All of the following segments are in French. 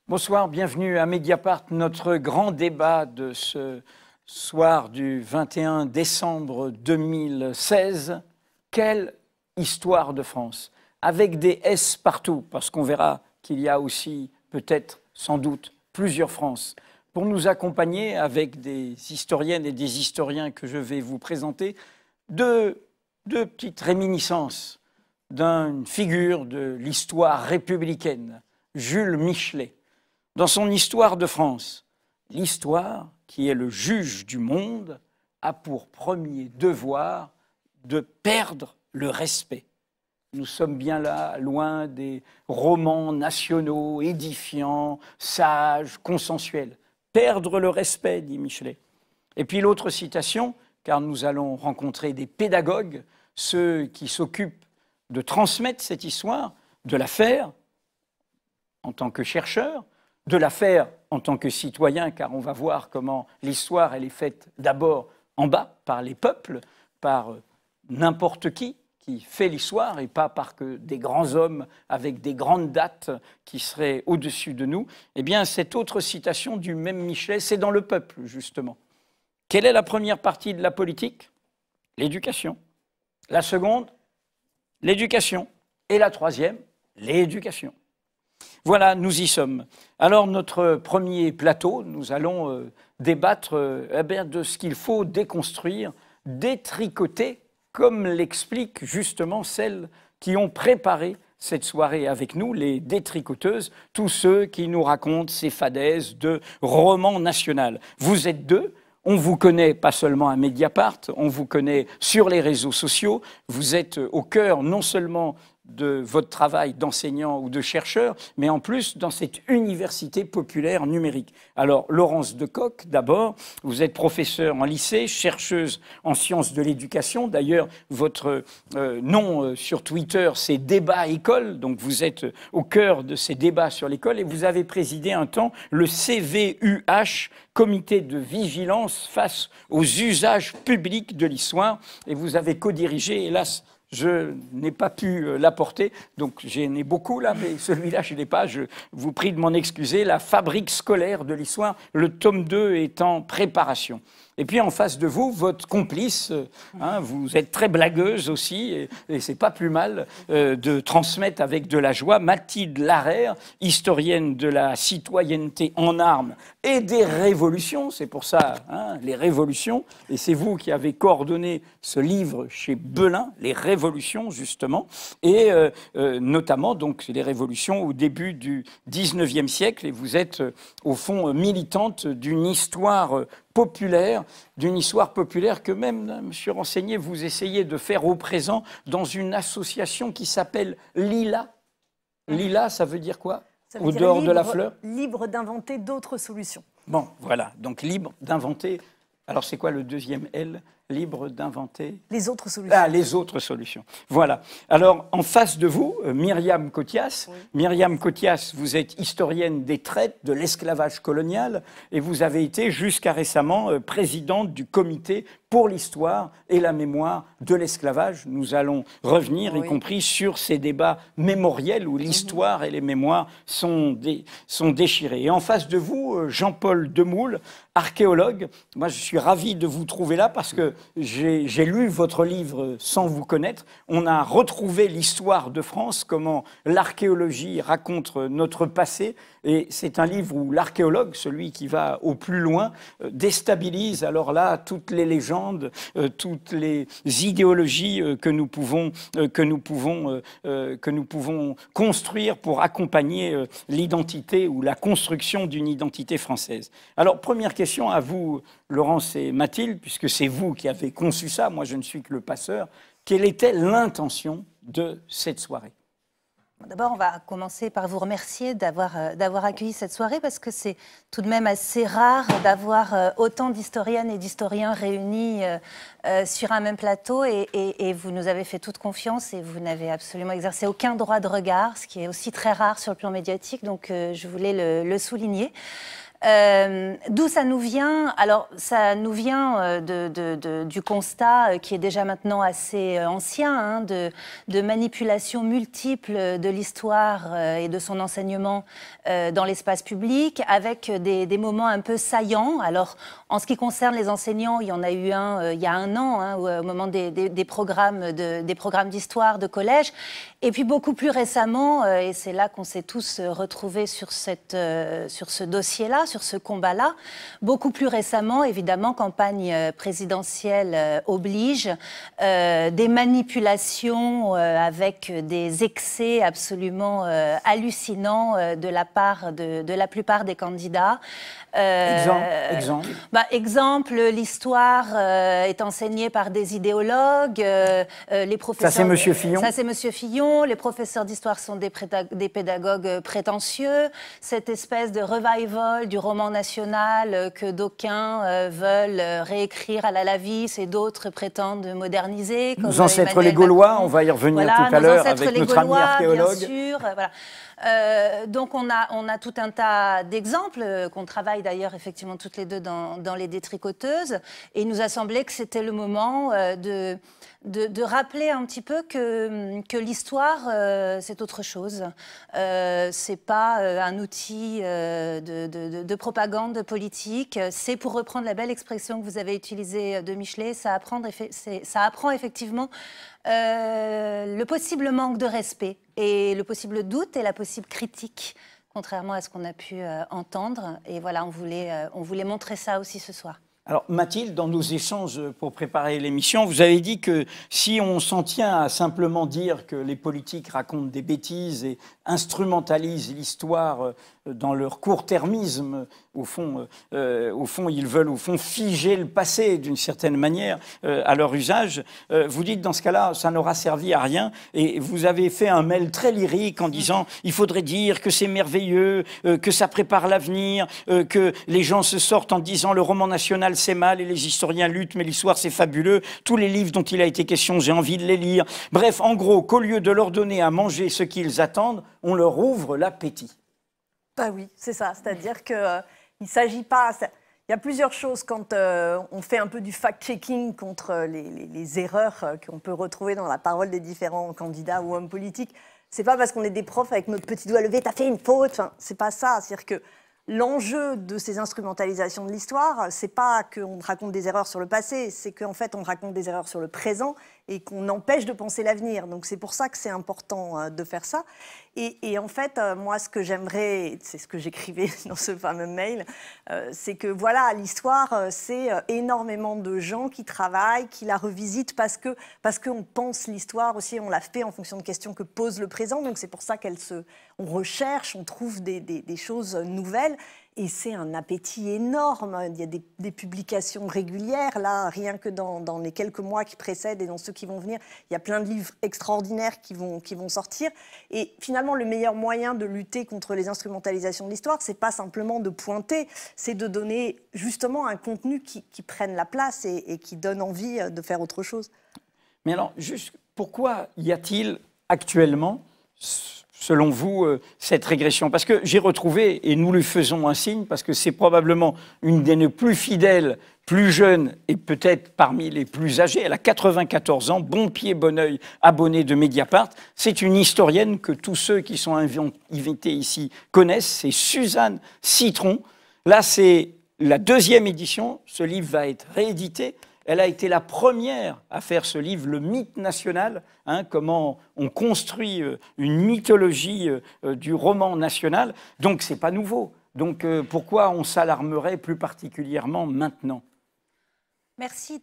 Bonsoir, bienvenue à Mediapart, notre grand débat de ce soir du 21 décembre 2016. Quelle histoire de France, avec des S partout, parce qu'on verra qu'il y a aussi peut-être, sans doute, plusieurs France. Pour nous accompagner avec des historiennes et des historiens que je vais vous présenter, deux petites réminiscences d'une figure de l'histoire républicaine, Jules Michelet. Dans son Histoire de France, l'histoire, qui est le juge du monde, a pour premier devoir de perdre le respect. Nous sommes bien là, loin des romans nationaux, édifiants, sages, consensuels. Perdre le respect, dit Michelet. Et puis l'autre citation, car nous allons rencontrer des pédagogues, ceux qui s'occupent de transmettre cette histoire, de la faire en tant que chercheur, de la faire en tant que citoyen, car on va voir comment l'histoire elle est faite d'abord en bas, par les peuples, par n'importe qui fait l'histoire, et pas par que des grands hommes avec des grandes dates qui seraient au-dessus de nous. Eh bien, cette autre citation du même Michelet, c'est dans le peuple, justement. Quelle est la première partie de la politique? L'éducation. La seconde, l'éducation. Et la troisième, l'éducation. Voilà, nous y sommes. Alors, notre premier plateau, nous allons débattre de ce qu'il faut déconstruire, détricoter, comme l'expliquent justement celles qui ont préparé cette soirée avec nous, les détricoteuses, tous ceux qui nous racontent ces fadaises de roman national. Vous êtes deux. On vous connaît pas seulement à Mediapart, on vous connaît sur les réseaux sociaux. Vous êtes au cœur non seulement de votre travail d'enseignant ou de chercheur, mais en plus dans cette université populaire numérique. Alors, Laurence Decoq, d'abord, vous êtes professeure en lycée, chercheuse en sciences de l'éducation. D'ailleurs, votre nom sur Twitter, c'est Débat École, donc vous êtes au cœur de ces débats sur l'école, et vous avez présidé un temps le CVUH, Comité de vigilance face aux usages publics de l'histoire, et vous avez co-dirigé, hélas, je n'ai pas pu l'apporter, donc j'en ai beaucoup là, mais celui-là, je ne l'ai pas. Je vous prie de m'en excuser. La fabrique scolaire de l'histoire, le tome 2 est en préparation. Et puis en face de vous, votre complice, vous êtes très blagueuse aussi, et c'est pas plus mal de transmettre avec de la joie, Mathilde Larère, historienne de la citoyenneté en armes et des révolutions, c'est pour ça, les révolutions, et c'est vous qui avez coordonné ce livre chez Belin, les révolutions justement, et notamment donc les révolutions au début du 19e siècle, et vous êtes au fond militante d'une histoire populaire, que même, monsieur Renseigné, vous essayez de faire au présent dans une association qui s'appelle Lila. Lila, ça veut dire quoi? Au dehors de la fleur? Libre d'inventer d'autres solutions. Bon, voilà, donc libre d'inventer. Alors c'est quoi le deuxième L? Libre d'inventer les autres solutions. Ah, les autres solutions. Voilà. Alors, en face de vous, Myriam Cothias. Oui. Myriam Cothias, vous êtes historienne des traites, de l'esclavage colonial, et vous avez été jusqu'à récemment présidente du comité pour l'histoire et la mémoire de l'esclavage. Nous allons revenir, y compris sur ces débats mémoriels où l'histoire et les mémoires sont déchirées. Et en face de vous, Jean-Paul Demoule, archéologue. Moi, je suis ravi de vous trouver là parce que j'ai lu votre livre sans vous connaître. On a retrouvé l'histoire de France, comment l'archéologie raconte notre passé. Et c'est un livre où l'archéologue, celui qui va au plus loin, déstabilise alors là toutes les légendes, toutes les idéologies que nous pouvons construire pour accompagner l'identité ou la construction d'une identité française. Alors, première question à vous, Laurence et Mathilde, puisque c'est vous qui avez conçu ça, moi je ne suis que le passeur. Quelle était l'intention de cette soirée ? D'abord, on va commencer par vous remercier d'avoir accueilli cette soirée parce que c'est tout de même assez rare d'avoir autant d'historiennes et d'historiens réunis sur un même plateau et vous nous avez fait toute confiance et vous n'avez absolument exercé aucun droit de regard, ce qui est aussi très rare sur le plan médiatique, donc je voulais le souligner. D'où ça nous vient? Alors, ça nous vient du constat qui est déjà maintenant assez ancien, hein, de manipulation multiple de l'histoire et de son enseignement dans l'espace public, avec des moments un peu saillants. Alors, en ce qui concerne les enseignants, il y en a eu un il y a un an, hein, au moment des programmes d'histoire de collège. Et puis beaucoup plus récemment, et c'est là qu'on s'est tous retrouvés sur ce dossier-là, sur ce combat-là, beaucoup plus récemment, évidemment, campagne présidentielle oblige, des manipulations avec des excès absolument hallucinants de la part de la plupart des candidats. Exemple. Exemple, l'histoire est enseignée par des idéologues, les professeurs... Ça, c'est Monsieur Fillon. Ça, c'est Monsieur Fillon. Les professeurs d'histoire sont des pédagogues prétentieux. Cette espèce de revival du roman national que d'aucuns veulent réécrire à la Lavis et d'autres prétendent moderniser. Nos ancêtres les Gaulois, on va y revenir tout à l'heure avec notre ami archéologue. Bien sûr, voilà. Donc on a tout un tas d'exemples qu'on travaille d'ailleurs effectivement toutes les deux dans les détricoteuses, et il nous a semblé que c'était le moment de rappeler un petit peu que l'histoire c'est autre chose. C'est pas un outil de propagande politique. C'est, pour reprendre la belle expression que vous avez utilisée de Michelet, ça apprend effectivement le possible manque de respect et le possible doute et la possible critique, contrairement à ce qu'on a pu entendre. Et voilà, on voulait montrer ça aussi ce soir. Alors Mathilde, dans nos échanges pour préparer l'émission, vous avez dit que si on s'en tient à simplement dire que les politiques racontent des bêtises et instrumentalisent l'histoire dans leur court-termisme, au fond, ils veulent figer le passé d'une certaine manière à leur usage. Vous dites dans ce cas-là, ça n'aura servi à rien, et vous avez fait un mail très lyrique en disant il faudrait dire que c'est merveilleux, que ça prépare l'avenir, que les gens se sortent en disant le roman national c'est mal et les historiens luttent, mais l'histoire c'est fabuleux. Tous les livres dont il a été question, j'ai envie de les lire. Bref, en gros, qu'au lieu de leur donner à manger ce qu'ils attendent, on leur ouvre l'appétit. Bah oui, c'est ça. C'est-à-dire qu'il ne s'agit pas... Il y a plusieurs choses quand on fait un peu du fact-checking contre les erreurs qu'on peut retrouver dans la parole des différents candidats ou hommes politiques. C'est pas parce qu'on est des profs avec notre petit doigt levé, t'as fait une faute. Enfin, c'est pas ça. C'est-à-dire que l'enjeu de ces instrumentalisations de l'histoire, c'est pas qu'on raconte des erreurs sur le passé, c'est qu'en fait on raconte des erreurs sur le présent et qu'on empêche de penser l'avenir. Donc c'est pour ça que c'est important de faire ça. Et en fait, moi, ce que j'aimerais, c'est ce que j'écrivais dans ce fameux mail, c'est que voilà, l'histoire, c'est énormément de gens qui travaillent, qui la revisitent parce qu'on pense l'histoire aussi, on la fait en fonction de questions que pose le présent. Donc c'est pour ça on recherche, on trouve des choses nouvelles. Et c'est un appétit énorme. Il y a des publications régulières, là, rien que dans les quelques mois qui précèdent et dans ceux qui vont venir. Il y a plein de livres extraordinaires qui vont sortir. Et finalement, le meilleur moyen de lutter contre les instrumentalisations de l'histoire, c'est pas simplement de pointer, c'est de donner justement un contenu qui prenne la place et qui donne envie de faire autre chose. Mais alors, juste, pourquoi y a-t-il actuellement, selon vous, cette régression? Parce que j'ai retrouvé, et nous lui faisons un signe, parce que c'est probablement une des plus fidèles, plus jeune et peut-être parmi les plus âgées. Elle a 94 ans, bon pied, bon oeil, abonnée de Mediapart. C'est une historienne que tous ceux qui sont invités ici connaissent. C'est Suzanne Citron. Là, c'est la 2e édition. Ce livre va être réédité. Elle a été la première à faire ce livre, Le mythe national, hein, comment on construit une mythologie du roman national. Donc, ce n'est pas nouveau. Donc, pourquoi on s'alarmerait plus particulièrement maintenant ? Merci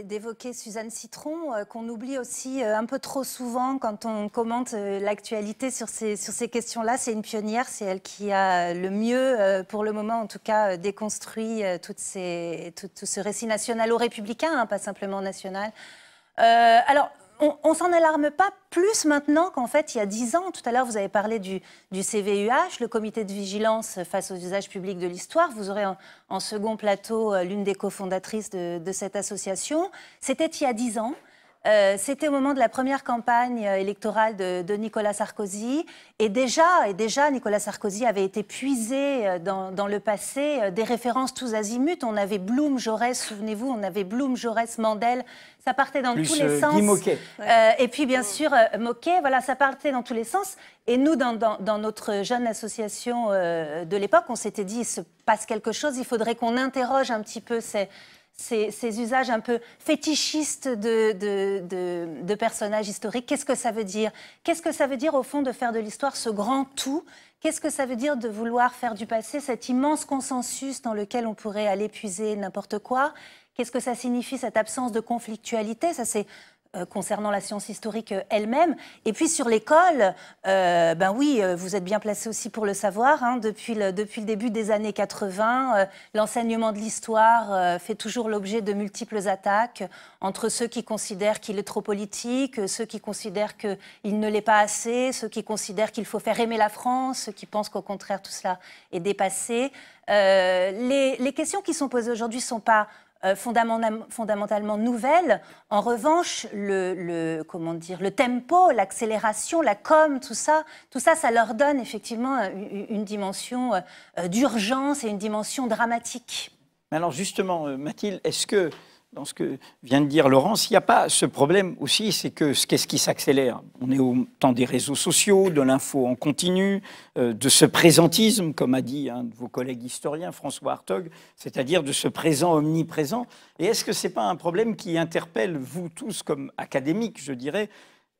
d'évoquer Suzanne Citron, qu'on oublie aussi un peu trop souvent quand on commente l'actualité sur ces questions-là. C'est une pionnière, c'est elle qui a le mieux, pour le moment en tout cas, déconstruit tout ce récit nationalo-républicain, hein, pas simplement national. Alors, on s'en alarme pas plus maintenant qu'en fait, il y a 10 ans, tout à l'heure, vous avez parlé du CVUH, le comité de vigilance face aux usages publics de l'histoire. Vous aurez en second plateau l'une des cofondatrices de cette association. C'était il y a 10 ans. C'était au moment de la première campagne électorale de Nicolas Sarkozy. Et déjà, Nicolas Sarkozy avait été puisé dans le passé des références tous azimuts. On avait Blum, Jaurès, souvenez-vous, on avait Blum, Jaurès, Mandel. Ça partait dans tous les sens. Guy Môquet. Et puis, bien sûr, Môquet, voilà, ça partait dans tous les sens. Et nous, dans notre jeune association de l'époque, on s'était dit, il se passe quelque chose, il faudrait qu'on interroge un petit peu ces usages un peu fétichistes de personnages historiques. Qu'est-ce que ça veut dire? Qu'est-ce que ça veut dire, au fond, de faire de l'histoire ce grand tout? Qu'est-ce que ça veut dire de vouloir faire du passé cet immense consensus dans lequel on pourrait aller puiser n'importe quoi? Qu'est-ce que ça signifie, cette absence de conflictualité? Ça, c'est concernant la science historique elle-même. Et puis sur l'école, ben oui, vous êtes bien placé aussi pour le savoir. Hein, depuis le début des années 80, l'enseignement de l'histoire fait toujours l'objet de multiples attaques entre ceux qui considèrent qu'il est trop politique, ceux qui considèrent qu'il ne l'est pas assez, ceux qui considèrent qu'il faut faire aimer la France, ceux qui pensent qu'au contraire tout cela est dépassé. Les questions qui sont posées aujourd'hui ne sont pas fondamentalement nouvelles. En revanche, le tempo, l'accélération, la com, tout ça, ça leur donne effectivement une dimension d'urgence et une dimension dramatique. Alors justement, Mathilde, est-ce que dans ce que vient de dire Laurence, il n'y a pas ce problème aussi, c'est que qu'est-ce qui s'accélère? On est au temps des réseaux sociaux, de l'info en continu, de ce présentisme, comme a dit un de vos collègues historiens, François Hartog, c'est-à-dire de ce présent omniprésent. Et est-ce que ce n'est pas un problème qui interpelle vous tous comme académiques, je dirais,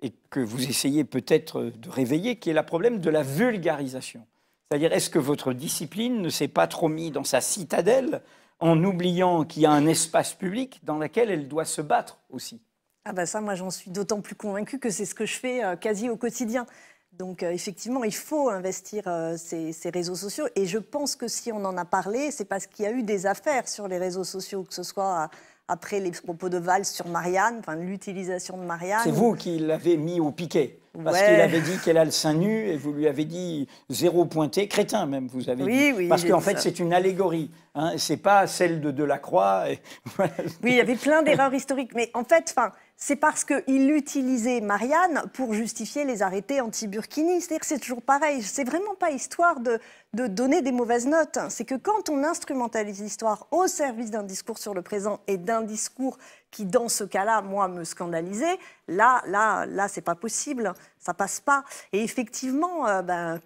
et que vous essayez peut-être de réveiller, qui est le problème de la vulgarisation? C'est-à-dire, est-ce que votre discipline ne s'est pas trop mise dans sa citadelle en oubliant qu'il y a un espace public dans lequel elle doit se battre aussi? Ah ben ça, moi, j'en suis d'autant plus convaincue que c'est ce que je fais quasi au quotidien. Donc, effectivement, il faut investir ces réseaux sociaux. Et je pense que si on en a parlé, c'est parce qu'il y a eu des affaires sur les réseaux sociaux, que ce soit après les propos de Valls sur Marianne, enfin l'utilisation de Marianne. C'est vous qui l'avez mis au piquet. Parce qu'il avait dit qu'elle a le sein nu et vous lui avez dit zéro pointé, crétin même, vous avez dit. Oui, parce qu'en fait, c'est une allégorie. Hein, c'est pas celle de Delacroix. Et... Oui, il y avait plein d'erreurs historiques. Mais en fait, c'est parce qu'il utilisait Marianne pour justifier les arrêtés anti-Burkini. C'est-à-dire que c'est toujours pareil. C'est vraiment pas histoire de donner des mauvaises notes. C'est que quand on instrumentalise l'histoire au service d'un discours sur le présent et d'un discours qui, dans ce cas-là, moi, me scandalisait, là, c'est pas possible. Ça passe pas. Et effectivement,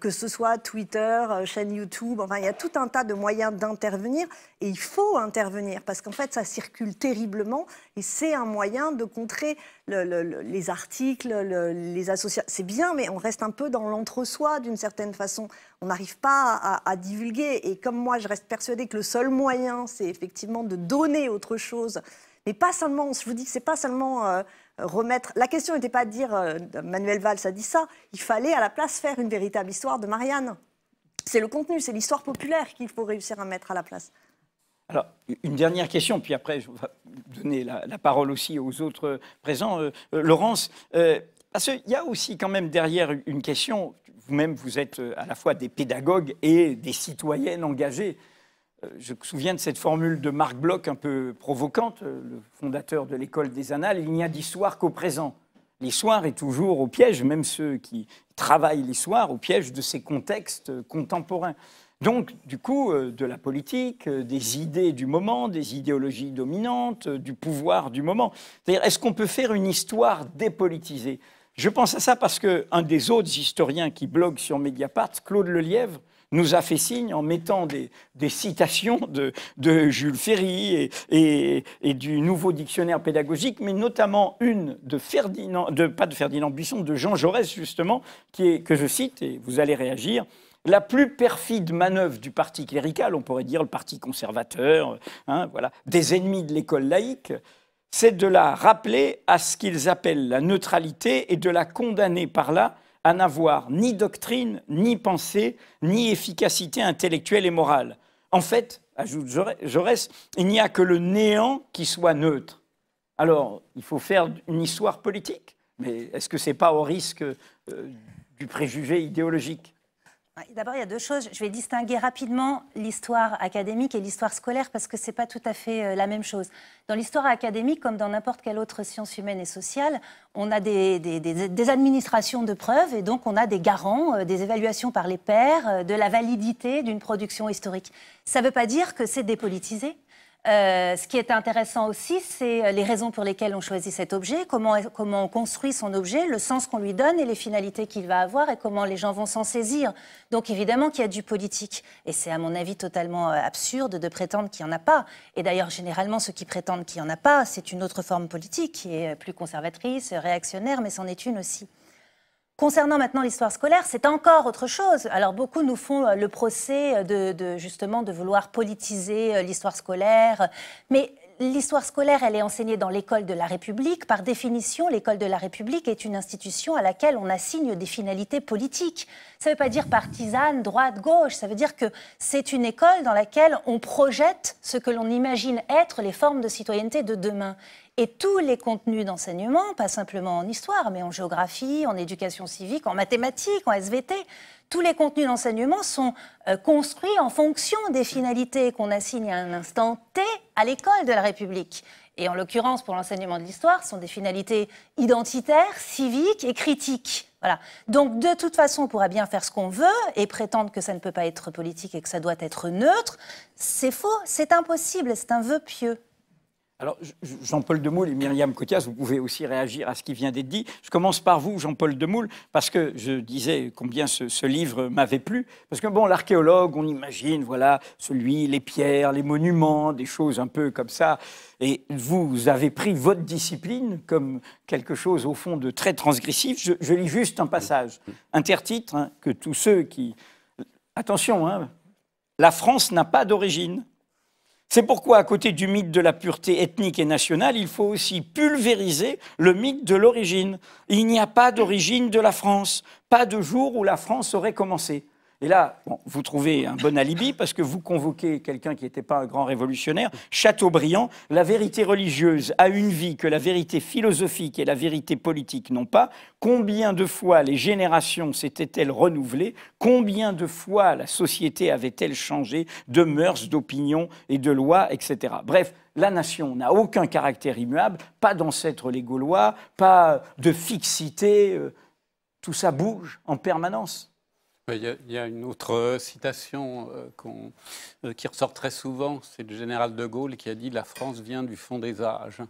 que ce soit Twitter, chaîne YouTube, enfin, il y a tout un tas de moyens d'intervenir. Et il faut intervenir parce qu'en fait, ça circule terriblement. Et c'est un moyen de contrer les articles, les associations. C'est bien, mais on reste un peu dans l'entre-soi d'une certaine façon. On n'arrive pas à divulguer. Et comme moi, je reste persuadée que le seul moyen, c'est effectivement de donner autre chose. Mais pas seulement, je vous dis que c'est pas seulement remettre... La question n'était pas de dire, Manuel Valls a dit ça, il fallait à la place faire une véritable histoire de Marianne. C'est le contenu, c'est l'histoire populaire qu'il faut réussir à mettre à la place. Alors, une dernière question, puis après, je vais donner la parole aussi aux autres présents. Laurence, parce qu'il y a aussi quand même derrière une question, vous-même, vous êtes à la fois des pédagogues et des citoyennes engagées. Je me souviens de cette formule de Marc Bloch un peu provocante, le fondateur de l'école des Annales, il n'y a d'histoire qu'au présent. L'histoire est toujours au piège, même ceux qui travaillent l'histoire, au piège de ces contextes contemporains. Donc, du coup, de la politique, des idées du moment, des idéologies dominantes, du pouvoir du moment. C'est-à-dire, est-ce qu'on peut faire une histoire dépolitisée? Je pense à ça parce qu'un des autres historiens qui blogue sur Mediapart, Claude Lelièvre, nous a fait signe en mettant des citations de Jules Ferry et du nouveau dictionnaire pédagogique, mais notamment une pas de Ferdinand Buisson, de Jean Jaurès, justement, que je cite, et vous allez réagir. La plus perfide manœuvre du parti clérical, on pourrait dire le parti conservateur, voilà, des ennemis de l'école laïque, c'est de la rappeler à ce qu'ils appellent la neutralité et de la condamner par là à n'avoir ni doctrine, ni pensée, ni efficacité intellectuelle et morale. En fait, ajoute Jaurès, il n'y a que le néant qui soit neutre. Alors, il faut faire une histoire politique, mais est-ce que ce n'est pas au risque du préjugé idéologique? D'abord, il y a deux choses. Je vais distinguer rapidement l'histoire académique et l'histoire scolaire parce que ce n'est pas tout à fait la même chose. Dans l'histoire académique, comme dans n'importe quelle autre science humaine et sociale, on a des administrations de preuves et donc on a des garants, des évaluations par les pairs, de la validité d'une production historique. Ça ne veut pas dire que c'est dépolitisé. Ce qui est intéressant aussi, c'est les raisons pour lesquelles on choisit cet objet, comment on construit son objet, le sens qu'on lui donne et les finalités qu'il va avoir et comment les gens vont s'en saisir. Donc évidemment qu'il y a du politique. Et c'est à mon avis totalement absurde de prétendre qu'il n'y en a pas. Et d'ailleurs, généralement, ceux qui prétendent qu'il n'y en a pas, c'est une autre forme politique qui est plus conservatrice, réactionnaire, mais c'en est une aussi. Concernant maintenant l'histoire scolaire, c'est encore autre chose. Alors beaucoup nous font le procès justement de vouloir politiser l'histoire scolaire, mais l'histoire scolaire, elle est enseignée dans l'école de la République. Par définition, l'école de la République est une institution à laquelle on assigne des finalités politiques. Ça ne veut pas dire partisane, droite, gauche. Ça veut dire que c'est une école dans laquelle on projette ce que l'on imagine être les formes de citoyenneté de demain. Et tous les contenus d'enseignement, pas simplement en histoire, mais en géographie, en éducation civique, en mathématiques, en SVT, tous les contenus d'enseignement sont construits en fonction des finalités qu'on assigne à un instant T à l'école de la République. Et en l'occurrence, pour l'enseignement de l'histoire, ce sont des finalités identitaires, civiques et critiques. Voilà. Donc, de toute façon, on pourra bien faire ce qu'on veut et prétendre que ça ne peut pas être politique et que ça doit être neutre. C'est faux, c'est impossible, c'est un vœu pieux. Alors, Jean-Paul Demoule et Myriam Cothias, vous pouvez aussi réagir à ce qui vient d'être dit. Je commence par vous, Jean-Paul Demoule, parce que je disais combien ce livre m'avait plu. Parce que, bon, l'archéologue, on imagine, voilà, les pierres, les monuments, des choses un peu comme ça. Et vous avez pris votre discipline comme quelque chose, au fond, de très transgressif. Je lis juste un passage, intertitre, hein, que tous ceux qui... Attention, hein, la France n'a pas d'origine. C'est pourquoi, à côté du mythe de la pureté ethnique et nationale, il faut aussi pulvériser le mythe de l'origine. Il n'y a pas d'origine de la France, pas de jour où la France aurait commencé. Et là, bon, vous trouvez un bon alibi parce que vous convoquez quelqu'un qui n'était pas un grand révolutionnaire, Chateaubriand. La vérité religieuse a une vie que la vérité philosophique et la vérité politique n'ont pas. Combien de fois les générations s'étaient-elles renouvelées? Combien de fois la société avait-elle changé de mœurs, d'opinions et de lois, etc. Bref, la nation n'a aucun caractère immuable, pas d'ancêtres les Gaulois, pas de fixité. Tout ça bouge en permanence. Il y a une autre citation qui ressort très souvent, c'est le général de Gaulle qui a dit « La France vient du fond des âges ».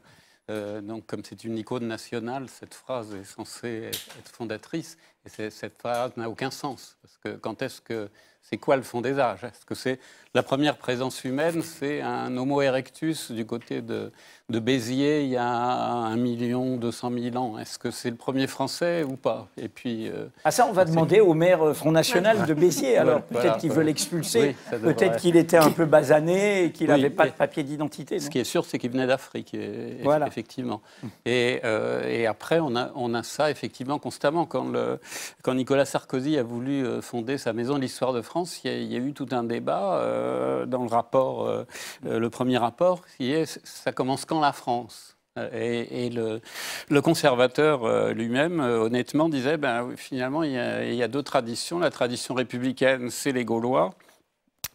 Donc, comme c'est une icône nationale, cette phrase est censée être fondatrice. Et cette phrase n'a aucun sens. Parce que quand est-ce que... C'est quoi le fond des âges? Est-ce que c'est la première présence humaine? C'est un Homo erectus du côté de Béziers il y a 1 200 000 ans. Est-ce que c'est le premier Français ou pas? Et puis, ça, on va demander au maire Front National de Béziers. Alors, peut-être qu'il veut l'expulser, peut-être qu'il était un peu basané et qu'il n'avait pas de papier d'identité. Ce qui est sûr, c'est qu'il venait d'Afrique, effectivement. Et après, on a ça, effectivement, constamment. Quand Nicolas Sarkozy a voulu fonder sa maison de l'histoire de France, il y a eu tout un débat dans le rapport, le premier rapport, qui est « ça commence quand la France ?» Et le conservateur lui-même, honnêtement, disait finalement, il y a deux traditions. La tradition républicaine, c'est les Gaulois.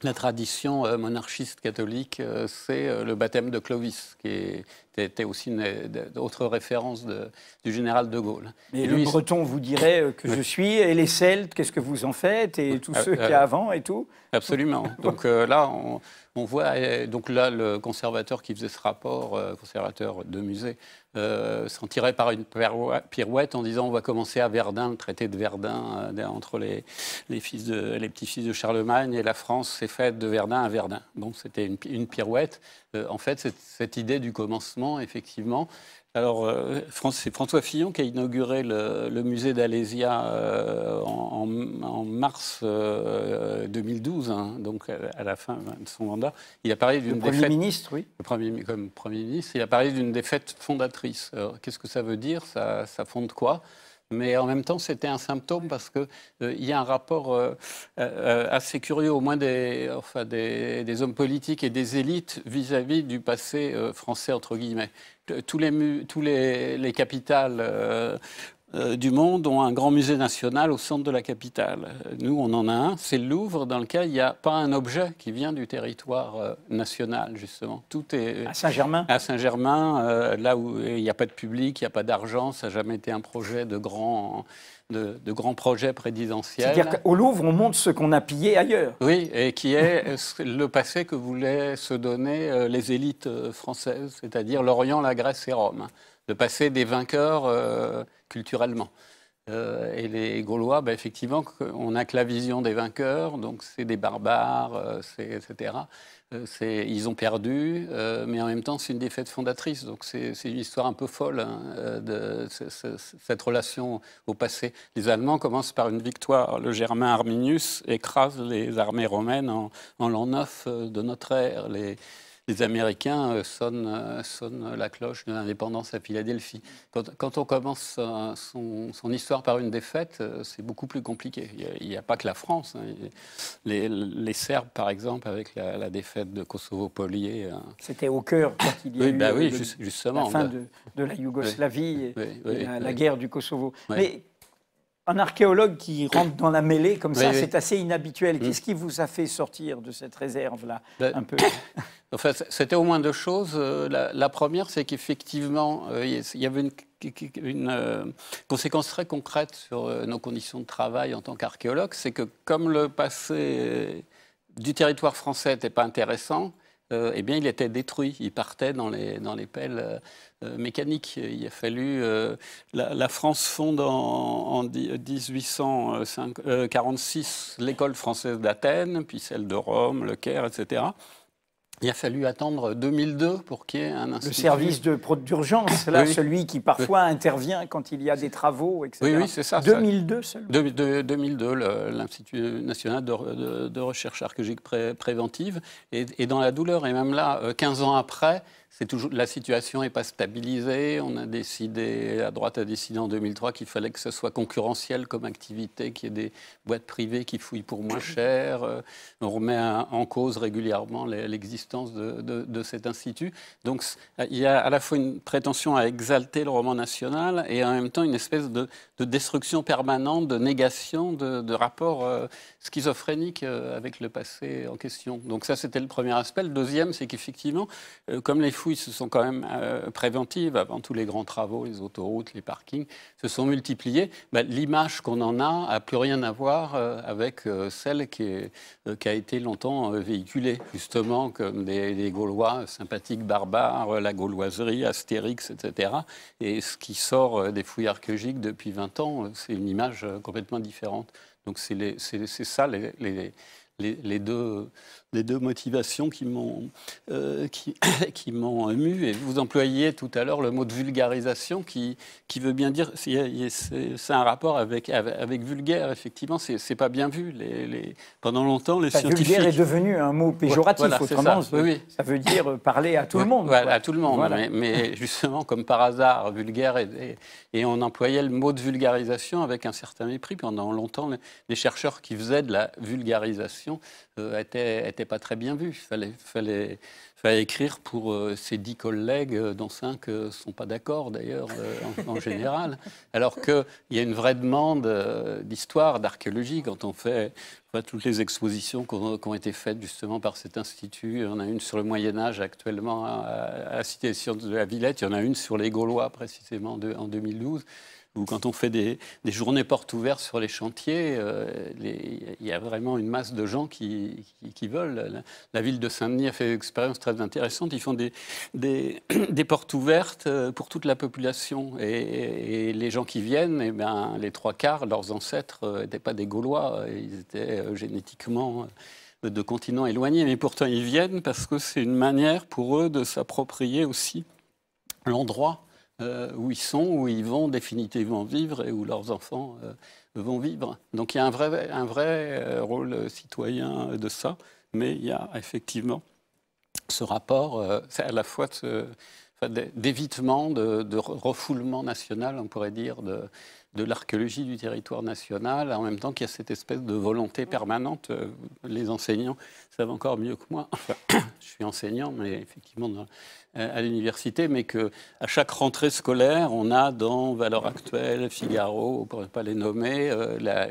La tradition monarchiste catholique, c'est le baptême de Clovis, qui était aussi une autre référence du général de Gaulle. Et lui, le breton vous dirait que je suis, et les Celtes, qu'est-ce que vous en faites, et tous ceux qu'il y a avant et tout. Absolument. Donc là, on voit, donc là, le conservateur qui faisait ce rapport, conservateur de musée, s'en tirait par une pirouette en disant on va commencer à Verdun, le traité de Verdun, entre les petits-fils de Charlemagne et la France s'est faite de Verdun à Verdun. Donc c'était une pirouette. En fait, cette idée du commencement, effectivement. Alors, c'est François Fillon qui a inauguré le musée d'Alésia en mars 2012, hein, donc à la fin de son mandat. Il a parlé d'une défaite. Premier ministre, oui. Comme Premier ministre, il a parlé d'une défaite fondatrice. Qu'est-ce que ça veut dire? Ça fonde quoi? Mais en même temps, c'était un symptôme parce qu'il y a un rapport assez curieux, au moins des hommes politiques et des élites vis-à-vis du passé français, entre guillemets. Tous les capitales du monde ont un grand musée national au centre de la capitale. Nous, on en a un, c'est le Louvre, dans lequel il n'y a pas un objet qui vient du territoire national, justement. Tout est à Saint-Germain. À Saint-Germain, là où il n'y a pas de public, il n'y a pas d'argent, ça n'a jamais été un projet de grands projets présidentiels. C'est-à-dire qu'au Louvre, on montre ce qu'on a pillé ailleurs. Oui, et qui est le passé que voulaient se donner les élites françaises, c'est-à-dire l'Orient, la Grèce et Rome. Le passé des vainqueurs culturellement. Et les Gaulois, effectivement, on n'a que la vision des vainqueurs, donc c'est des barbares, etc. Ils ont perdu, mais en même temps, c'est une défaite fondatrice. Donc c'est une histoire un peu folle, hein, de cette relation au passé. Les Allemands commencent par une victoire. Le Germain Arminius écrase les armées romaines en l'an 9 de notre ère. Les Américains sonnent la cloche de l'indépendance à Philadelphie. Quand on commence son histoire par une défaite, c'est beaucoup plus compliqué. Il n'y a pas que la France. Hein. Les Serbes, par exemple, avec la défaite de Kosovo-Polier. C'était au cœur quand il y a eu justement, la fin de la Yougoslavie et la guerre du Kosovo. Oui. Mais un archéologue qui rentre dans la mêlée comme ça, c'est assez inhabituel. Qu'est-ce qui vous a fait sortir de cette réserve-là un peu? Enfin, c'était au moins deux choses. La première, c'est qu'effectivement, il y avait une conséquence très concrète sur nos conditions de travail en tant qu'archéologue, c'est que comme le passé du territoire français n'était pas intéressant, eh bien, il était détruit. Il partait dans les pelles mécaniques. Il a fallu... la France fonde en 1846 l'école française d'Athènes, puis celle de Rome, le Caire, etc. Il a fallu attendre 2002 pour qu'il y ait un institut. Le service d'urgence, là, celui qui parfois intervient quand il y a des travaux, etc. Oui, c'est ça. 2002 seulement. 2002, l'Institut national de recherche archéologique préventive. Et dans la douleur, et même là, 15 ans après, la situation n'est pas stabilisée. On a décidé, la droite a décidé en 2003 qu'il fallait que ce soit concurrentiel comme activité, qu'il y ait des boîtes privées qui fouillent pour moins cher. On remet en cause régulièrement l'existence de cet institut. Donc il y a à la fois une prétention à exalter le roman national et en même temps une espèce de destruction permanente, de négation, de rapport schizophrénique avec le passé en question. Donc ça, c'était le premier aspect. Le deuxième, c'est qu'effectivement, comme les fouilles se sont quand même préventives, avant tous les grands travaux, les autoroutes, les parkings, se sont multipliées, l'image qu'on en a plus rien à voir avec celle qui a été longtemps véhiculée, justement, comme des Gaulois sympathiques, barbares, la gauloiserie, Astérix, etc. Et ce qui sort des fouilles archéologiques depuis 20 ans, c'est une image complètement différente. Donc c'est ça les deux motivations qui m'ont ému. Et vous employiez tout à l'heure le mot de vulgarisation qui veut bien dire... C'est un rapport avec vulgaire, effectivement. C'est pas bien vu. Pendant longtemps, les scientifiques... Vulgaire est devenu un mot péjoratif. Voilà, autrement, ça veut dire parler à tout le monde. Voilà, à tout le monde. Voilà. Mais justement, comme par hasard, vulgaire... Et on employait le mot de vulgarisation avec un certain mépris. Pendant longtemps, les chercheurs qui faisaient de la vulgarisation n'étaient pas très bien vus. Il fallait écrire pour ses 10 collègues, dont 5 ne sont pas d'accord d'ailleurs en général. Alors qu'il y a une vraie demande d'histoire, d'archéologie quand on fait toutes les expositions qui ont été faites justement par cet institut. On a une sur le Moyen-Âge actuellement à la Cité des Sciences de la Villette. Il y en a une sur les Gaulois précisément en 2012. Ou quand on fait des journées portes ouvertes sur les chantiers, il y a vraiment une masse de gens qui veulent. La ville de Saint-Denis a fait une expérience très intéressante. Ils font des portes ouvertes pour toute la population. Et les gens qui viennent, les 3/4, leurs ancêtres n'étaient pas des Gaulois. Ils étaient génétiquement de continents éloignés. Mais pourtant, ils viennent parce que c'est une manière pour eux de s'approprier aussi l'endroit où ils sont, où ils vont définitivement vivre et où leurs enfants vont vivre. Donc il y a un vrai rôle citoyen de ça, mais il y a effectivement ce rapport, c'est à la fois d'évitement, de refoulement national, on pourrait dire, de l'archéologie du territoire national, en même temps qu'il y a cette espèce de volonté permanente. Les enseignants savent encore mieux que moi. Enfin, je suis enseignant, mais effectivement à l'université, mais qu'à chaque rentrée scolaire, on a dans Valeurs Actuelles, Figaro, pour ne pas les nommer,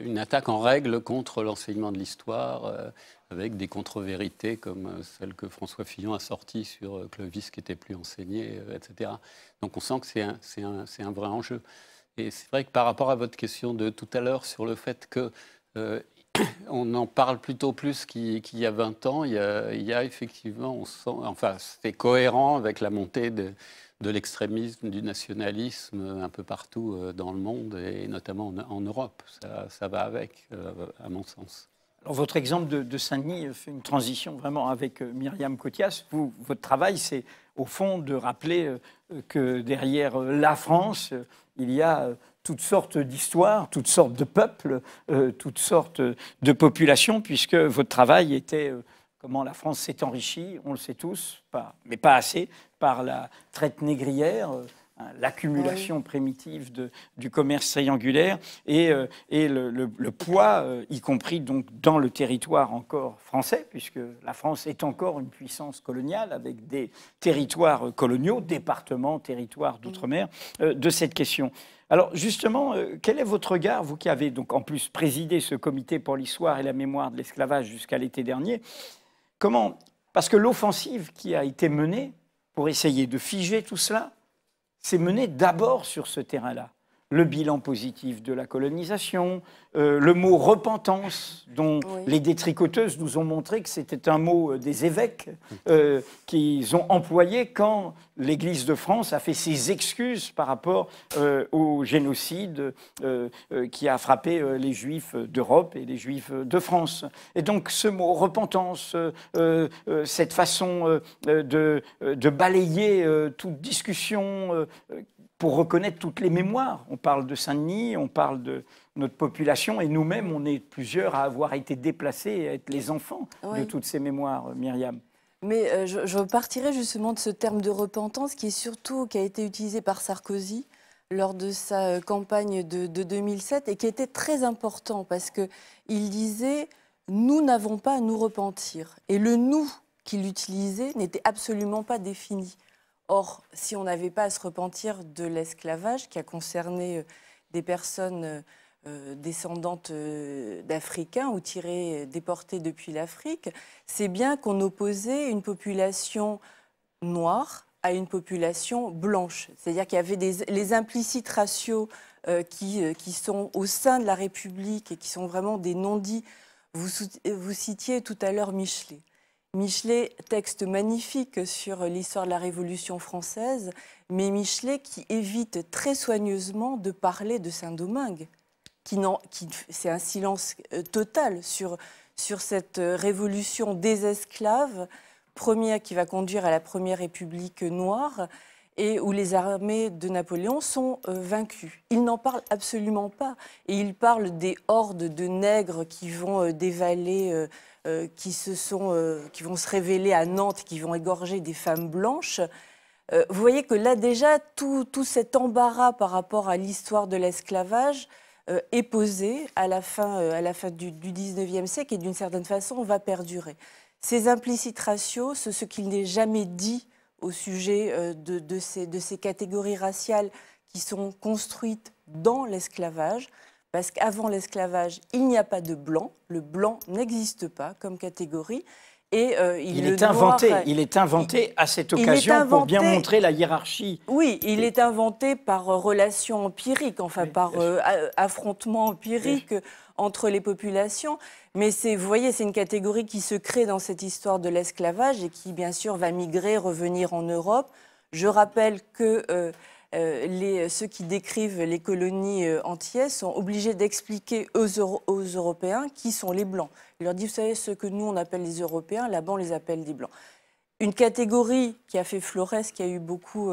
une attaque en règle contre l'enseignement de l'histoire, avec des contre-vérités comme celle que François Fillon a sortie sur Clovis qui n'était plus enseigné, etc. Donc on sent que c'est un vrai enjeu. Et c'est vrai que par rapport à votre question de tout à l'heure sur le fait que on en parle plutôt plus qu'il y a 20 ans. Il y a effectivement, on sent, enfin, c'est cohérent avec la montée de l'extrémisme, du nationalisme un peu partout dans le monde et notamment en Europe. Ça va avec, à mon sens. Alors, votre exemple de Saint-Denis fait une transition vraiment avec Myriam Cothias. Votre travail, c'est au fond de rappeler que derrière la France, il y a toutes sortes d'histoires, toutes sortes de peuples, toutes sortes de populations, puisque votre travail était comment la France s'est enrichie, on le sait tous, mais pas assez, par la traite négrière, l'accumulation primitive du commerce triangulaire et le poids, y compris donc dans le territoire encore français, puisque la France est encore une puissance coloniale avec des territoires coloniaux, départements, territoires d'outre-mer, de cette question. Alors justement, quel est votre regard, vous qui avez donc en plus présidé ce comité pour l'histoire et la mémoire de l'esclavage jusqu'à l'été dernier, parce que l'offensive qui a été menée pour essayer de figer tout cela, c'est menée d'abord sur ce terrain-là. Le bilan positif de la colonisation, le mot repentance, dont les détricoteuses nous ont montré que c'était un mot des évêques qu'ils ont employé quand l'Église de France a fait ses excuses par rapport au génocide qui a frappé les Juifs d'Europe et les Juifs de France. Et donc ce mot repentance, cette façon de balayer toute discussion pour reconnaître toutes les mémoires. On parle de Saint-Denis, on parle de notre population, et nous-mêmes, on est plusieurs à avoir été déplacés, à être les enfants de toutes ces mémoires, Myriam. Mais je partirais justement de ce terme de repentance qui a été utilisé par Sarkozy lors de sa campagne de 2007 et qui était très important parce qu'il disait « nous n'avons pas à nous repentir ». Et le « nous » qu'il utilisait n'était absolument pas défini. Or, si on n'avait pas à se repentir de l'esclavage qui a concerné des personnes descendantes d'Africains ou déportées depuis l'Afrique, c'est bien qu'on opposait une population noire à une population blanche. C'est-à-dire qu'il y avait les implicites ratios qui sont au sein de la République et qui sont vraiment des non-dits. Vous citiez tout à l'heure Michelet. Michelet, texte magnifique sur l'histoire de la Révolution française, mais Michelet qui évite très soigneusement de parler de Saint-Domingue. C'est un silence total sur cette révolution des esclaves, première qui va conduire à la première République noire, et où les armées de Napoléon sont vaincues. Il n'en parle absolument pas. Et il parle des hordes de nègres qui vont dévaler... qui vont se révéler à Nantes, qui vont égorger des femmes blanches. Vous voyez que là déjà, tout cet embarras par rapport à l'histoire de l'esclavage est posé à la fin du 19e siècle et d'une certaine façon va perdurer. Ces implicites ratios, ce qu'il n'est jamais dit au sujet de ces catégories raciales qui sont construites dans l'esclavage, parce qu'avant l'esclavage, il n'y a pas de blanc. Le blanc n'existe pas comme catégorie. Et il est inventé à cette occasion pour bien montrer la hiérarchie. Oui, il est inventé par relation empirique, enfin par affrontement empirique entre les populations. Mais vous voyez, c'est une catégorie qui se crée dans cette histoire de l'esclavage et qui, bien sûr, va migrer, revenir en Europe. Je rappelle que... ceux qui décrivent les colonies antillaises sont obligés d'expliquer aux Européens qui sont les Blancs. Ils leur disent, vous savez, ce que nous, on appelle les Européens, là-bas, on les appelle des Blancs. Une catégorie qui a fait Florès, qui a eu beaucoup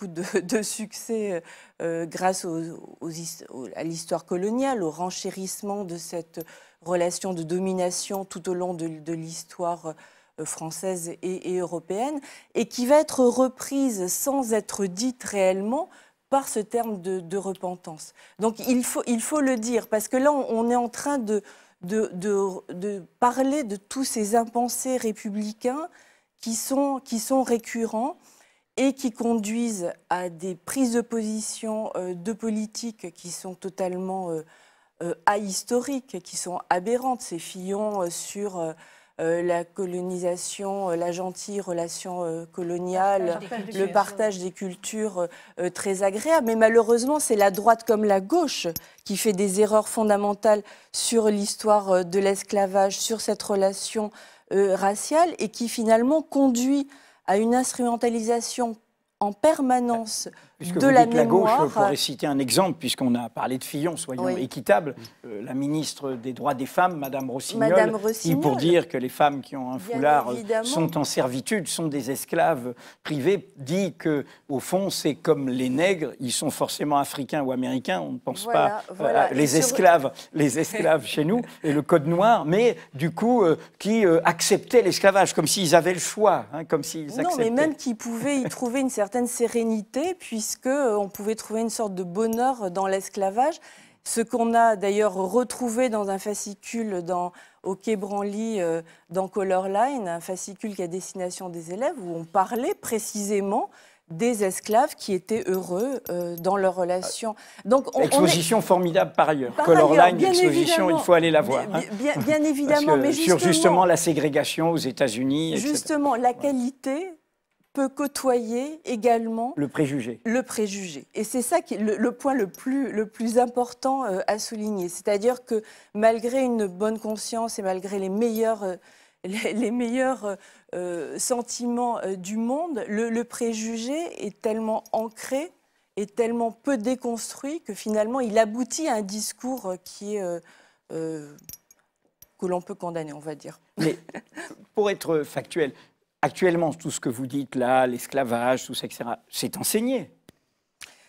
de succès grâce à l'histoire coloniale, au renchérissement de cette relation de domination tout au long de l'histoire française et européenne, et qui va être reprise sans être dite réellement par ce terme de repentance. Donc il faut le dire, parce que là on est en train de parler de tous ces impensés républicains qui sont récurrents et qui conduisent à des prises de position de politique qui sont totalement ahistoriques, qui sont aberrantes. Ces Fillon sur la colonisation, la gentille relation coloniale, le partage des cultures très agréable. Mais malheureusement, c'est la droite comme la gauche qui fait des erreurs fondamentales sur l'histoire de l'esclavage, sur cette relation raciale et qui finalement conduit à une instrumentalisation en permanence Puisque de vous la dites la mémoire. gauche, je pourrais citer un exemple, puisqu'on a parlé de Fillon, soyons équitables. La ministre des Droits des Femmes, Madame Rossignol, qui pour dire que les femmes qui ont un foulard sont en servitude, sont des esclaves privés, dit qu'au fond, c'est comme les nègres, ils sont forcément africains ou américains, on ne pense pas les esclaves chez nous, et le Code noir, mais du coup, qui acceptaient l'esclavage, comme s'ils avaient le choix, comme s'ils acceptaient. Non, mais même qu'ils pouvaient y trouver une certaine sérénité, puisqu'on pouvait trouver une sorte de bonheur dans l'esclavage. Ce qu'on a d'ailleurs retrouvé dans un fascicule au Quai Branly, dans Colorline, un fascicule qui est à destination des élèves, où on parlait précisément des esclaves qui étaient heureux dans leur relation. Donc, exposition formidable par ailleurs. Colorline, exposition, il faut aller la voir. Bien évidemment, mais sur justement la ségrégation aux États-Unis. Justement, la qualité peut côtoyer également le préjugé. Et c'est ça qui est le point le plus important à souligner. C'est-à-dire que malgré une bonne conscience et malgré les meilleurs sentiments du monde, le préjugé est tellement ancré et tellement peu déconstruit que finalement il aboutit à un discours qui est que l'on peut condamner, on va dire. Mais pour être factuel, actuellement, tout ce que vous dites là, l'esclavage, tout ça, etc., c'est enseigné.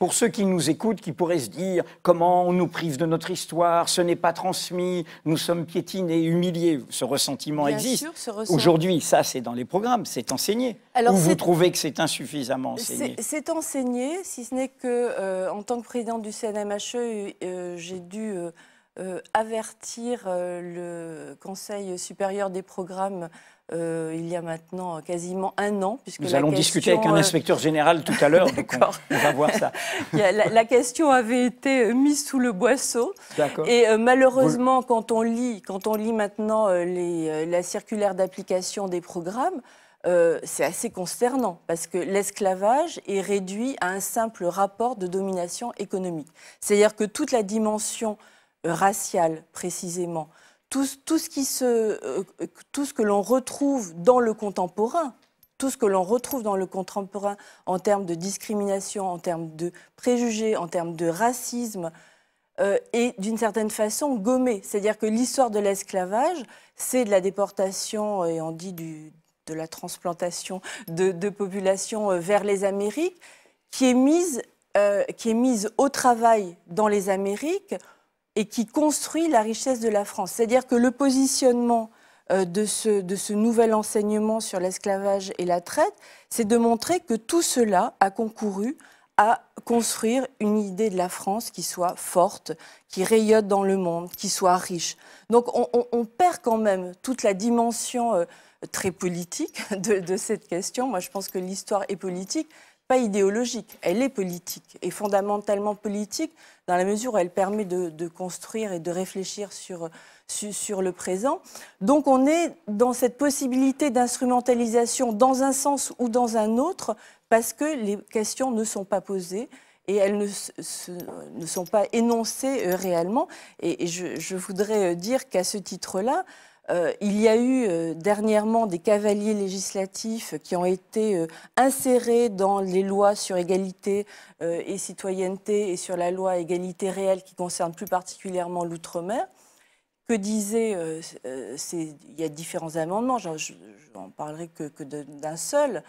Pour ceux qui nous écoutent, qui pourraient se dire comment on nous prive de notre histoire, ce n'est pas transmis, nous sommes piétinés, humiliés, ce ressentiment existe. Aujourd'hui, ça, c'est dans les programmes, c'est enseigné. Alors, ou vous trouvez que c'est insuffisamment enseigné? C'est enseigné, si ce n'est que, en tant que présidente du CNMHE, j'ai dû avertir le Conseil supérieur des programmes il y a maintenant quasiment un an. Puisque nous allons discuter avec un inspecteur général tout à l'heure, donc on va voir ça. La question avait été mise sous le boisseau. Et malheureusement, quand on lit maintenant la circulaire d'application des programmes, c'est assez consternant, parce que l'esclavage est réduit à un simple rapport de domination économique. C'est-à-dire que toute la dimension raciale, précisément, tout ce que l'on retrouve dans le contemporain, en termes de discrimination, en termes de préjugés, en termes de racisme, est d'une certaine façon gommé. C'est-à-dire que l'histoire de l'esclavage, c'est de la déportation, et on dit de la transplantation de populations vers les Amériques, qui est mise au travail dans les Amériques, et qui construit la richesse de la France. C'est-à-dire que le positionnement de ce nouvel enseignement sur l'esclavage et la traite, c'est de montrer que tout cela a concouru à construire une idée de la France qui soit forte, qui rayonne dans le monde, qui soit riche. Donc on perd quand même toute la dimension très politique de cette question. Moi, je pense que l'histoire est politique, pas idéologique, elle est politique, et fondamentalement politique dans la mesure où elle permet de construire et de réfléchir sur le présent. Donc on est dans cette possibilité d'instrumentalisation dans un sens ou dans un autre, parce que les questions ne sont pas posées et elles ne sont pas énoncées réellement. Et je voudrais dire qu'à ce titre-là, il y a eu dernièrement des cavaliers législatifs qui ont été insérés dans les lois sur égalité et citoyenneté et sur la loi égalité réelle qui concerne plus particulièrement l'outre-mer. Que disait, il y a différents amendements, je n'en parlerai que d'un seul,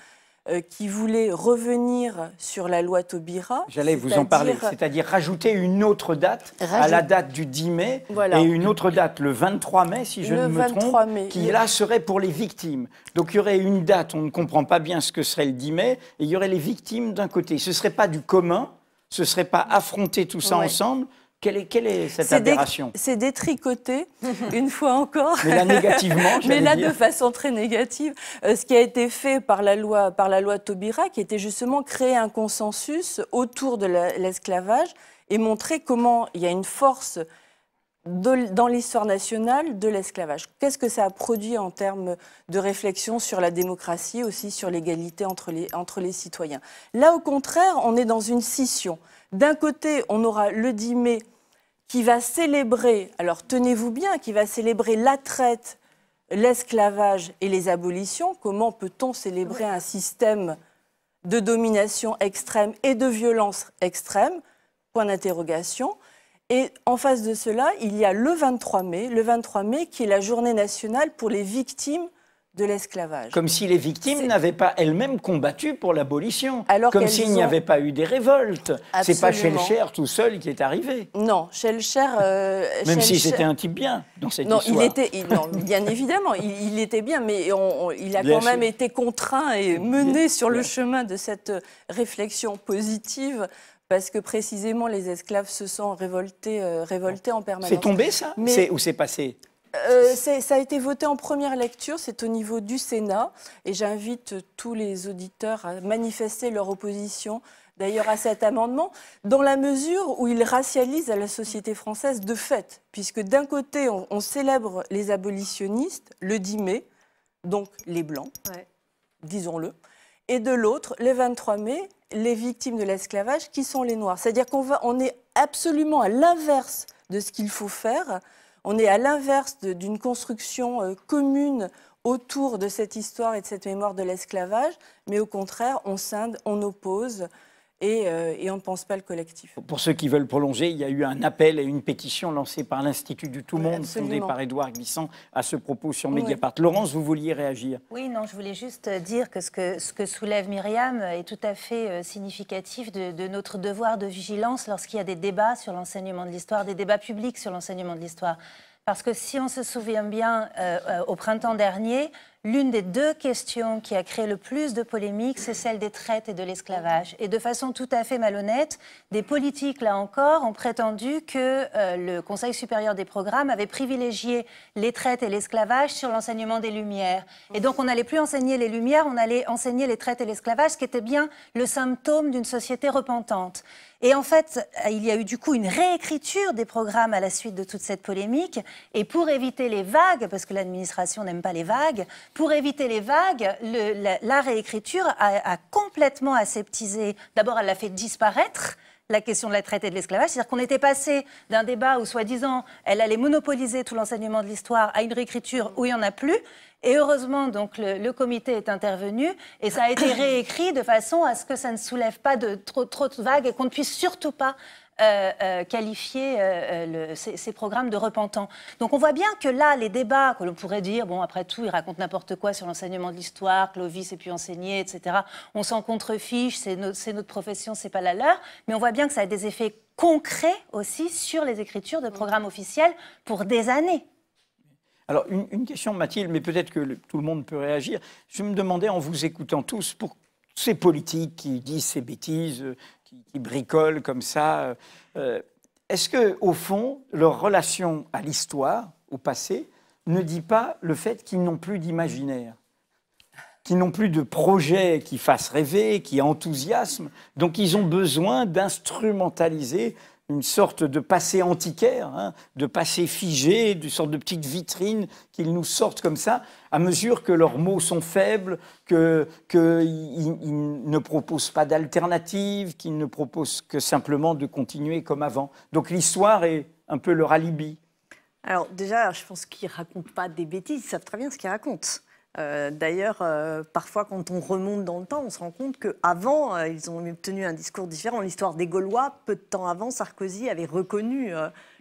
qui voulait revenir sur la loi Taubira. J'allais vous en parler, c'est-à-dire rajouter une autre date à la date du 10 mai et une autre date, le 23 mai, si je ne me trompe, qui là serait pour les victimes. Donc il y aurait une date, on ne comprend pas bien ce que serait le 10 mai, et il y aurait les victimes d'un côté. Ce ne serait pas du commun, ce ne serait pas affronter tout ça ensemble, Quelle est cette aberration? C'est détricoté, une fois encore. Mais là, négativement, mais là, dire. de façon très négative. Ce qui a été fait par la loi Taubira, qui était justement créer un consensus autour de l'esclavage et montrer comment il y a une force dans l'histoire nationale de l'esclavage. Qu'est-ce que ça a produit en termes de réflexion sur la démocratie, aussi sur l'égalité entre les citoyens? Là, au contraire, on est dans une scission. D'un côté, on aura le 10 mai qui va célébrer, alors tenez-vous bien, qui va célébrer la traite, l'esclavage et les abolitions. Comment peut-on célébrer un système de domination extrême et de violence extrême? Point d'interrogation. Et en face de cela, il y a le 23 mai qui est la journée nationale pour les victimes de l'esclavage. Comme si les victimes n'avaient pas elles-mêmes combattu pour l'abolition. Comme s'il n'y avait pas eu des révoltes. C'est pas Schellcher tout seul qui est arrivé. Non, Schellcher... Même si c'était un type bien dans cette histoire. Non, bien évidemment, il était bien, mais il a quand même été contraint et mené sur le chemin de cette réflexion positive. Parce que précisément, les esclaves se sont révoltés en permanence. C'est tombé, ça? Ou c'est passé? Ça a été voté en première lecture, c'est au niveau du Sénat. Et j'invite tous les auditeurs à manifester leur opposition, d'ailleurs, à cet amendement, dans la mesure où il racialise à la société française de fait. Puisque d'un côté, on célèbre les abolitionnistes le 10 mai, donc les Blancs, disons-le. Et de l'autre, le 23 mai, les victimes de l'esclavage, qui sont les Noirs. C'est-à-dire qu'on est absolument à l'inverse de ce qu'il faut faire. On est à l'inverse d'une construction commune autour de cette histoire et de cette mémoire de l'esclavage. Mais au contraire, on scinde, on oppose et on ne pense pas le collectif. Pour ceux qui veulent prolonger, il y a eu un appel et une pétition lancée par l'Institut du Tout-Monde, fondé par Édouard Glissant, à ce propos sur Mediapart. Laurence, vous vouliez réagir? Oui, non, je voulais juste dire que ce que soulève Myriam est tout à fait significatif de notre devoir de vigilance lorsqu'il y a des débats sur l'enseignement de l'histoire, des débats publics sur l'enseignement de l'histoire. Parce que si on se souvient bien, au printemps dernier, l'une des deux questions qui a créé le plus de polémiques, c'est celle des traites et de l'esclavage. Et de façon tout à fait malhonnête, des politiques, là encore, ont prétendu que le Conseil supérieur des programmes avait privilégié les traites et l'esclavage sur l'enseignement des Lumières. Et donc, on n'allait plus enseigner les Lumières, on allait enseigner les traites et l'esclavage, ce qui était bien le symptôme d'une société repentante. Et en fait, il y a eu du coup une réécriture des programmes à la suite de toute cette polémique. Et pour éviter les vagues, parce que l'administration n'aime pas les vagues, pour éviter les vagues, la réécriture a complètement aseptisé. D'abord, elle l'a fait disparaître, la question de la traite et de l'esclavage. C'est-à-dire qu'on était passé d'un débat où, soi-disant, elle allait monopoliser tout l'enseignement de l'histoire à une réécriture où il n'y en a plus. Et heureusement, donc, le comité est intervenu et ça a été réécrit de façon à ce que ça ne soulève pas trop de vagues et qu'on ne puisse surtout pas qualifier ces programmes de repentants. Donc on voit bien que là, les débats, que l'on pourrait dire, bon, après tout, ils racontent n'importe quoi sur l'enseignement de l'histoire, Clovis et puis enseigné, etc. On s'en contrefiche, c'est notre profession, c'est pas la leur. Mais on voit bien que ça a des effets concrets aussi sur les écritures de programmes officiels pour des années. Alors, une question, Mathilde, mais peut-être que tout le monde peut réagir. Je me demandais, en vous écoutant tous, pour ces politiques qui disent ces bêtises, qui bricolent comme ça, est-ce qu'au fond, leur relation à l'histoire, au passé, ne dit pas le fait qu'ils n'ont plus d'imaginaire, qu'ils n'ont plus de projet qui fassent rêver, qui enthousiasment, donc ils ont besoin d'instrumentaliser une sorte de passé antiquaire, de passé figé, d'une sorte de petite vitrine qu'ils nous sortent comme ça, à mesure que leurs mots sont faibles, qu'ils ne proposent pas d'alternative, qu'ils ne proposent que simplement de continuer comme avant. Donc l'histoire est un peu leur alibi. Alors déjà, je pense qu'ils ne racontent pas des bêtises, ils savent très bien ce qu'ils racontent. D'ailleurs, parfois, quand on remonte dans le temps, on se rend compte qu'avant, ils ont tenu un discours différent. L'histoire des Gaulois, peu de temps avant, Sarkozy avait reconnu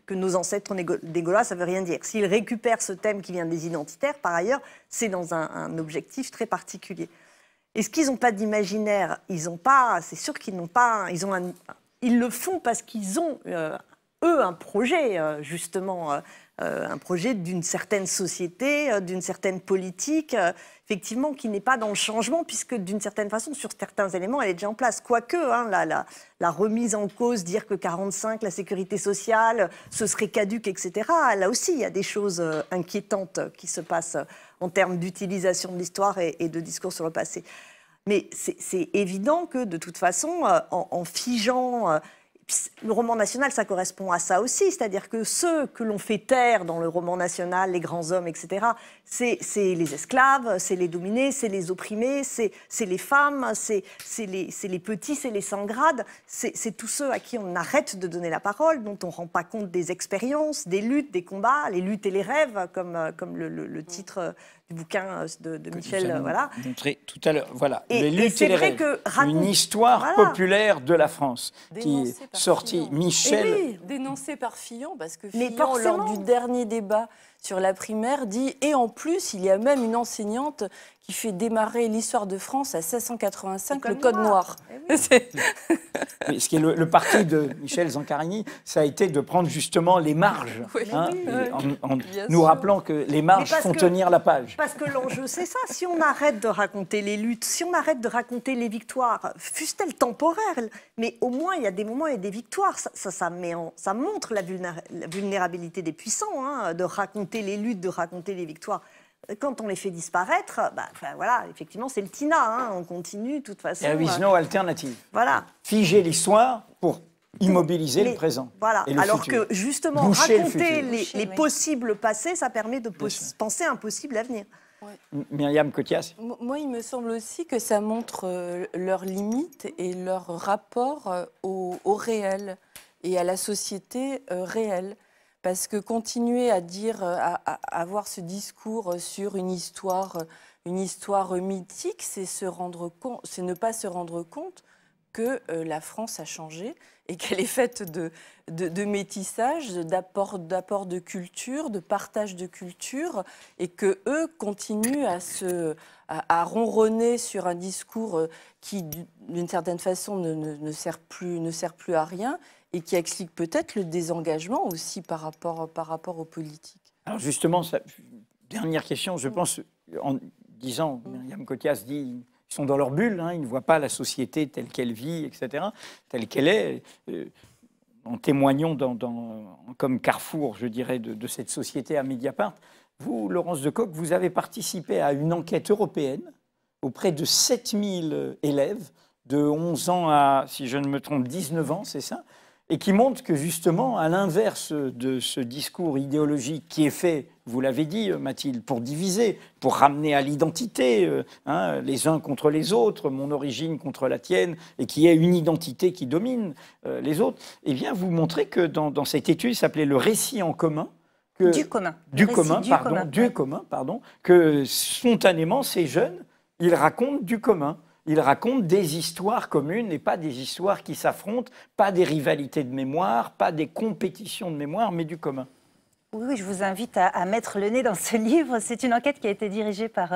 que nos ancêtres des Gaulois, ça ne veut rien dire. S'ils récupèrent ce thème qui vient des identitaires, par ailleurs, c'est dans un objectif très particulier. Est-ce qu'ils n'ont pas d'imaginaire? Ils n'ont pas, c'est sûr qu'ils n'ont pas. Ils le font parce qu'ils ont, eux, un projet, justement, un projet d'une certaine société, d'une certaine politique, effectivement, qui n'est pas dans le changement, puisque d'une certaine façon, sur certains éléments, elle est déjà en place. Quoique, hein, la remise en cause, dire que 45, la sécurité sociale, ce serait caduque, etc. Là aussi, il y a des choses inquiétantes qui se passent en termes d'utilisation de l'histoire et de discours sur le passé. Mais c'est évident que, de toute façon, en figeant... le roman national, ça correspond à ça aussi, c'est-à-dire que ceux que l'on fait taire dans le roman national, les grands hommes, etc., c'est les esclaves, c'est les dominés, c'est les opprimés, c'est les femmes, c'est les petits, c'est les sans grade, c'est tous ceux à qui on arrête de donner la parole, dont on ne rend pas compte des expériences, des luttes, des combats, les luttes et les rêves, comme le titre du bouquin de Michel, voilà. Montré tout à l'heure, voilà. Et, les luttes et les rêves. Une histoire populaire de la France qui est sortie. Michel. Oui, dénoncé par Fillon, parce que Fillon, lors du dernier débat sur la primaire, dit « Et en plus, il y a même une enseignante qui fait démarrer l'histoire de France à 1685, le Code noir. » Mais ce qui est le parti de Michel Zancarini, ça a été de prendre justement les marges, en nous rappelant que les marges font tenir la page. Parce que l'enjeu, c'est ça. Si on arrête de raconter les luttes, si on arrête de raconter les victoires, fussent-elles temporaires, mais au moins, il y a des moments et des victoires. Ça montre la vulnérabilité des puissants, hein, de raconter les luttes, de raconter les victoires. Quand on les fait disparaître, voilà, effectivement, c'est le TINA. Hein, on continue, de toute façon. There is no alternative. Voilà. Figer l'histoire pour immobiliser le présent. Voilà. Et le alors futur. que, justement, raconter les possibles passés, ça permet de penser un possible avenir. Ouais. Myriam Cothias. Moi, il me semble aussi que ça montre leurs limites et leur rapport au réel et à la société réelle. Parce que continuer à dire, à avoir ce discours sur une histoire mythique, c'est ne pas se rendre compte que la France a changé et qu'elle est faite de métissage, d'apport de culture, de partage de culture, et que eux continuent à ronronner sur un discours qui, d'une certaine façon, ne sert plus à rien, et qui explique peut-être le désengagement aussi par rapport aux politiques. Alors justement, dernière question, je pense, en disant, Myriam Cothias dit, ils sont dans leur bulle, hein, ils ne voient pas la société telle qu'elle vit, etc., telle qu'elle est, en témoignant comme carrefour, je dirais, de cette société à Mediapart. Vous, Laurence Decoq, vous avez participé à une enquête européenne auprès de 7000 élèves de 11 ans à, si je ne me trompe, 19 ans, c'est ça ? Et qui montre que justement, à l'inverse de ce discours idéologique qui est fait, vous l'avez dit Mathilde, pour diviser, pour ramener à l'identité, les uns contre les autres, mon origine contre la tienne, et qui est une identité qui domine les autres, eh bien vous montrez que dans cette étude, qui s'appelait le récit en commun, du commun, que spontanément ces jeunes, ils racontent du commun. Ils racontent des histoires communes et pas des histoires qui s'affrontent, pas des rivalités de mémoire, pas des compétitions de mémoire, mais du commun. Oui, je vous invite à mettre le nez dans ce livre. C'est une enquête qui a été dirigée par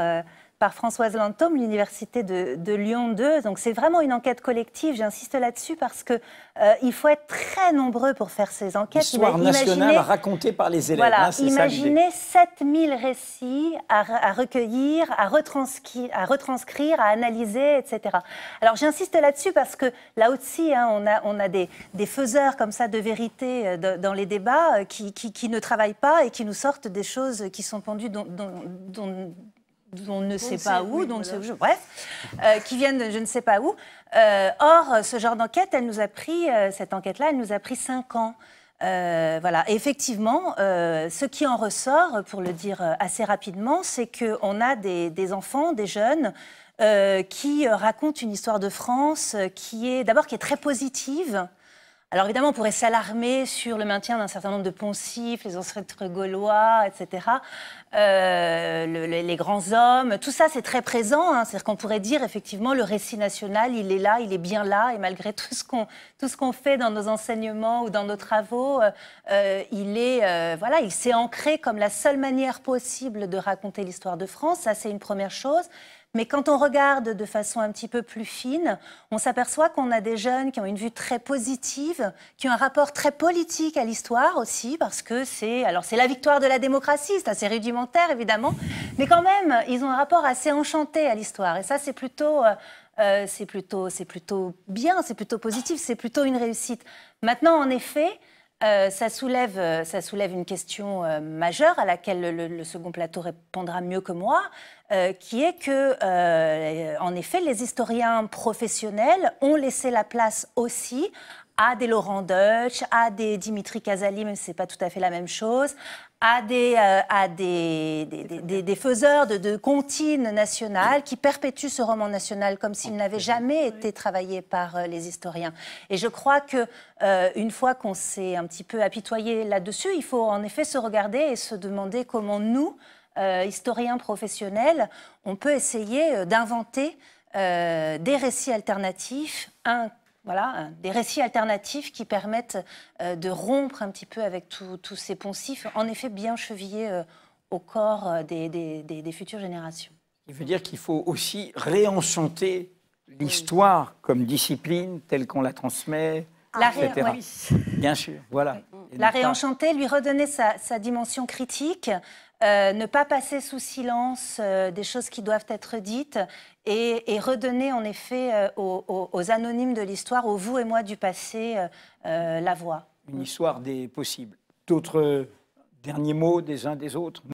Françoise Lantôme, l'Université de Lyon 2. Donc c'est vraiment une enquête collective, j'insiste là-dessus, parce qu'il faut être très nombreux pour faire ces enquêtes. L'histoire nationale racontée par les élèves. Voilà, imaginez 7000 récits à recueillir, à retranscrire, à analyser, etc. Alors j'insiste là-dessus parce que là aussi, hein, on a des faiseurs comme ça de vérité dans les débats qui ne travaillent pas et qui nous sortent des choses qui sont pendues dont on ne sait pas où, qui viennent de je ne sais pas où. Or, ce genre d'enquête, cette enquête-là, elle nous a pris 5 ans. Voilà. Et effectivement, ce qui en ressort, pour le dire assez rapidement, c'est qu'on a des enfants, des jeunes, qui racontent une histoire de France qui est très positive. Alors évidemment, on pourrait s'alarmer sur le maintien d'un certain nombre de poncifs, les ancêtres gaulois, etc. Les grands hommes, tout ça c'est très présent. Hein. C'est-à-dire qu'on pourrait dire effectivement le récit national, il est là, il est bien là, et malgré tout ce qu'on fait dans nos enseignements ou dans nos travaux, il s'est ancré comme la seule manière possible de raconter l'histoire de France. Ça c'est une première chose. Mais quand on regarde de façon un petit peu plus fine, on s'aperçoit qu'on a des jeunes qui ont une vue très positive, qui ont un rapport très politique à l'histoire aussi, parce que c'est la victoire de la démocratie, c'est assez rudimentaire évidemment, mais quand même, ils ont un rapport assez enchanté à l'histoire. Et ça, c'est plutôt bien, c'est plutôt positif, c'est plutôt une réussite. Maintenant, en effet, ça soulève une question majeure à laquelle le second plateau répondra mieux que moi, qui est que, en effet, les historiens professionnels ont laissé la place aussi à des Laurent Deutsch, à des Dimitri Casali, même si ce n'est pas tout à fait la même chose, à des faiseurs de comptines nationales qui perpétuent ce roman national comme s'il n'avait jamais été travaillé par les historiens. Et je crois que une fois qu'on s'est un petit peu apitoyé là-dessus, il faut en effet se regarder et se demander comment nous, historiens professionnels, on peut essayer d'inventer des récits alternatifs, des récits alternatifs qui permettent de rompre un petit peu avec tous ces poncifs, en effet bien chevillés au corps des futures générations. Il veut dire qu'il faut aussi réenchanter l'histoire comme discipline telle qu'on la transmet, etc. Bien sûr, voilà. Oui. La réenchanter, lui redonner sa dimension critique, ne pas passer sous silence des choses qui doivent être dites et redonner en effet aux anonymes de l'histoire, aux vous et moi du passé, la voix. Une histoire des possibles. D'autres derniers mots des uns des autres ?